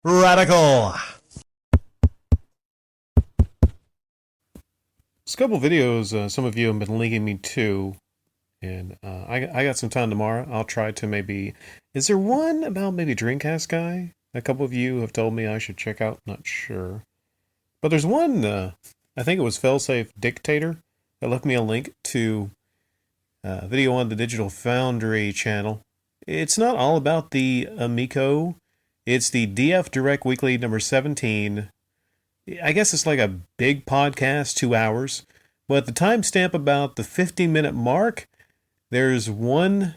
Radical. There's a couple videos some of you have been linking me to, and I got some time tomorrow. I'll try to maybe. Is there one about maybe Dreamcast guy? A couple of you have told me I should check out. Not sure, but there's one. I think it was Failsafe Dictator that left me a link to a video on the Digital Foundry channel. It's not all about the Amico. It's the DF Direct Weekly number 17. I guess it's like a big podcast, 2 hours. But the timestamp about the 15-minute mark, there's one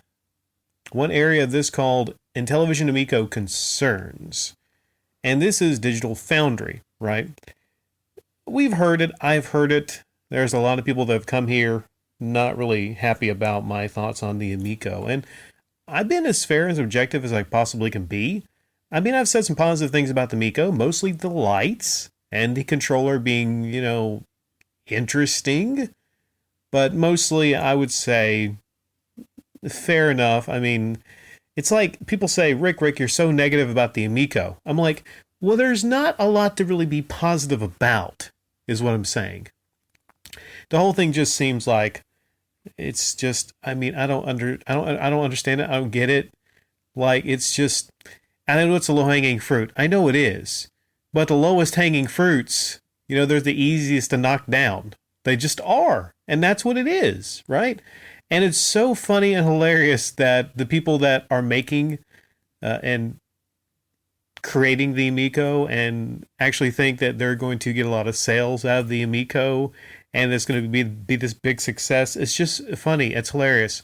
area of this called Intellivision Amico Concerns. And this is Digital Foundry, right? We've heard it. I've heard it. There's a lot of people that have come here not really happy about my thoughts on the Amico. And I've been as fair and objective as I possibly can be. I mean, I've said some positive things about the Amico, mostly the lights and the controller being, interesting. But mostly, I would say, fair enough. I mean, it's like people say, Rick, you're so negative about the Amico. I'm like, well, there's not a lot to really be positive about, is what I'm saying. The whole thing just seems like it's just. I mean, I don't understand it. I don't get it. Like, it's just. I know it's a low-hanging fruit. I know it is. But the lowest hanging fruits, they're the easiest to knock down. They just are. And that's what it is, right? And it's so funny and hilarious that the people that are making and creating the Amico and actually think that they're going to get a lot of sales out of the Amico and it's going to be this big success. It's just funny. It's hilarious.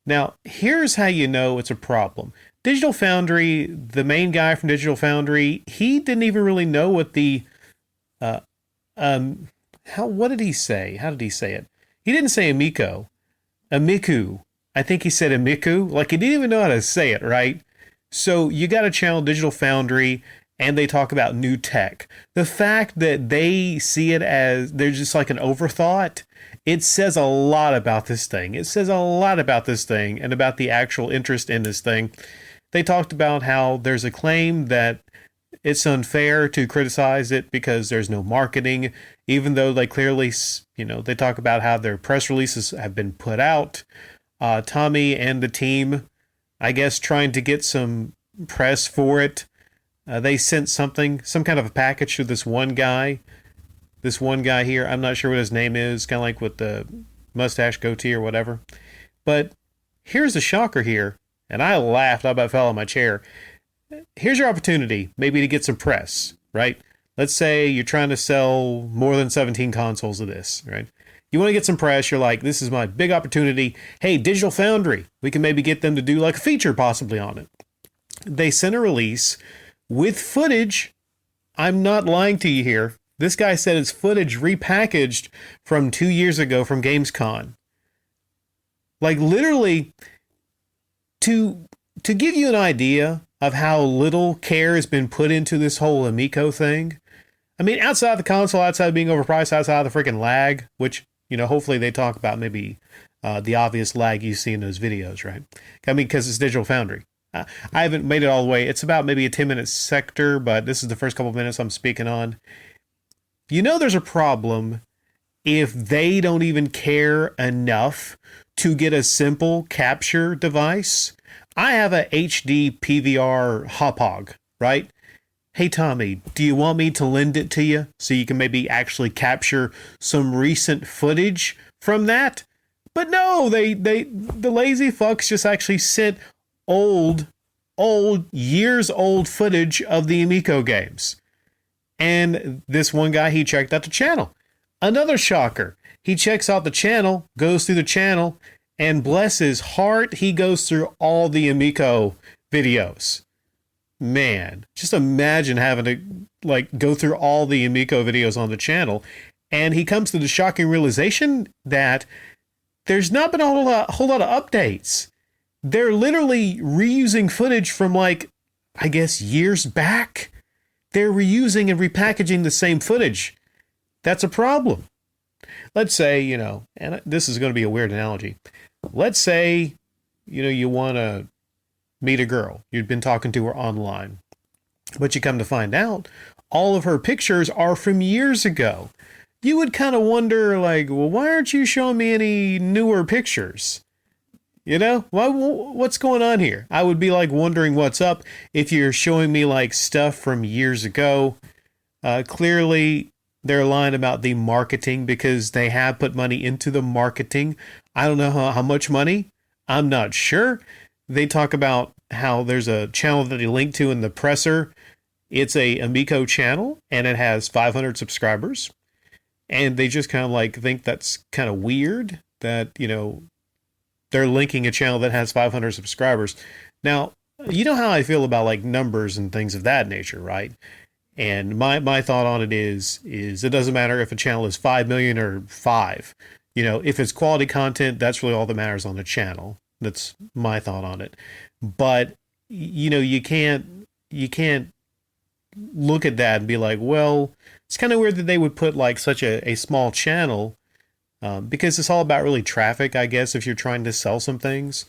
Now, here's how you know it's a problem. Digital Foundry, the main guy from Digital Foundry, he didn't even really know what the, what did he say? How did he say it? He didn't say Amico. Amico. I think he said Amico. Like, he didn't even know how to say it, right? So you got to channel Digital Foundry, and they talk about new tech. The fact that they see it as, they're just like an overthought, it says a lot about this thing. It says a lot about this thing and about the actual interest in this thing. They talked about how there's a claim that it's unfair to criticize it because there's no marketing, even though they clearly, they talk about how their press releases have been put out. Tommy and the team, I guess, trying to get some press for it. They sent some kind of a package to this one guy here. I'm not sure what his name is, kind of like with the mustache goatee or whatever. But here's the shocker here. And I laughed. I about fell on my chair. Here's your opportunity, maybe to get some press, right? Let's say you're trying to sell more than 17 consoles of this, right? You want to get some press. You're like, this is my big opportunity. Hey, Digital Foundry, we can maybe get them to do like a feature possibly on it. They sent a release with footage. I'm not lying to you here. This guy said it's footage repackaged from 2 years ago from Gamescom. Like, literally, to give you an idea of how little care has been put into this whole Amico thing. I mean, outside the console, outside of being overpriced, outside of the freaking lag, which, hopefully they talk about maybe the obvious lag you see in those videos, right? I mean, because it's Digital Foundry. I haven't made it all the way. It's about maybe a 10-minute sector, but this is the first couple of minutes I'm speaking on. There's a problem if they don't even care enough to get a simple capture device. I have a HD PVR hop-hog, right? Hey, Tommy, do you want me to lend it to you so you can maybe actually capture some recent footage from that? But no, the lazy fucks just actually sent old, years old footage of the Amico games. And this one guy, he checked out the channel. Another shocker. He checks out the channel, goes through the channel, and bless his heart, he goes through all the Amico videos. Man, just imagine having to go through all the Amico videos on the channel. And he comes to the shocking realization that there's not been a whole lot of updates. They're literally reusing footage from I guess years back. They're reusing and repackaging the same footage. That's a problem. Let's say, and this is going to be a weird analogy. Let's say, you want to meet a girl. You've been talking to her online. But you come to find out, all of her pictures are from years ago. You would kind of wonder, like, well, why aren't you showing me any newer pictures? You know, what's going on here? I would be like wondering what's up if you're showing me like stuff from years ago. Clearly, they're lying about the marketing because they have put money into the marketing. I don't know how much money. I'm not sure. They talk about how there's a channel that they link to in the presser. It's a Amico channel and it has 500 subscribers. And they just kind of like think that's kind of weird that, you know, they're linking a channel that has 500 subscribers. Now, you know how I feel about like numbers and things of that nature, right? And my thought on it is it doesn't matter if a channel is 5 million or 5. You know, if it's quality content, that's really all that matters on the channel. That's my thought on it. But you know, you can't look at that and be like, well, it's kind of weird that they would put like such a small channel, because it's all about really traffic, I guess, if you're trying to sell some things.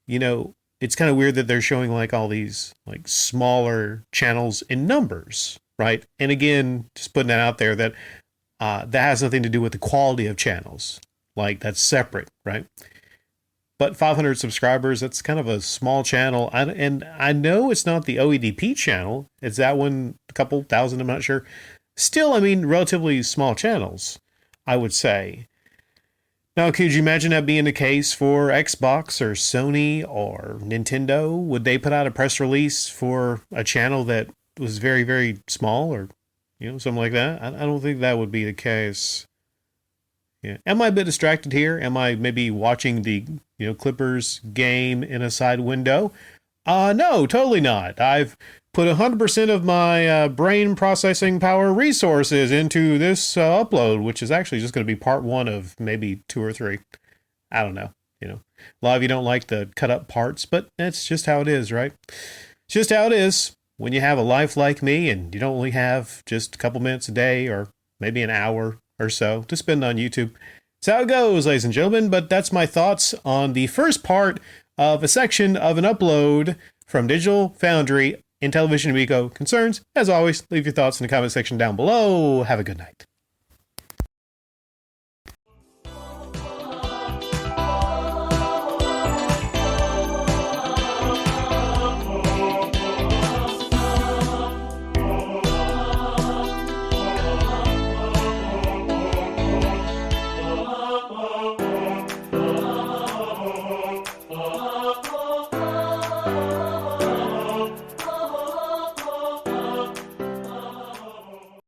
You know, it's kind of weird that they're showing like all these like smaller channels in numbers, right? And again, just putting that out there that that has nothing to do with the quality of channels. Like that's separate, right? But 500 subscribers, that's kind of a small channel. And I know it's not the OEDP channel. It's that one, a couple thousand, I'm not sure. Still, I mean, relatively small channels, I would say. Now, could you imagine that being the case for Xbox or Sony or Nintendo? Would they put out a press release for a channel that was very, very small or, you know, something like that? I don't think that would be the case. Yeah. Am I a bit distracted here? Am I maybe watching the, you know, Clippers game in a side window? No, totally not. I've put 100% of my brain processing power resources into this upload, which is actually just going to be part 1 of maybe 2 or 3. I don't know. You know, a lot of you don't like the cut up parts, but that's just how it is, right? It's just how it is when you have a life like me and you don't only have just a couple minutes a day or maybe an hour or so to spend on YouTube. That's how it goes, ladies and gentlemen. But that's my thoughts on the first part of a section of an upload from Digital Foundry Intellivision Amico concerns. As always, leave your thoughts in the comment section down below. Have a good night.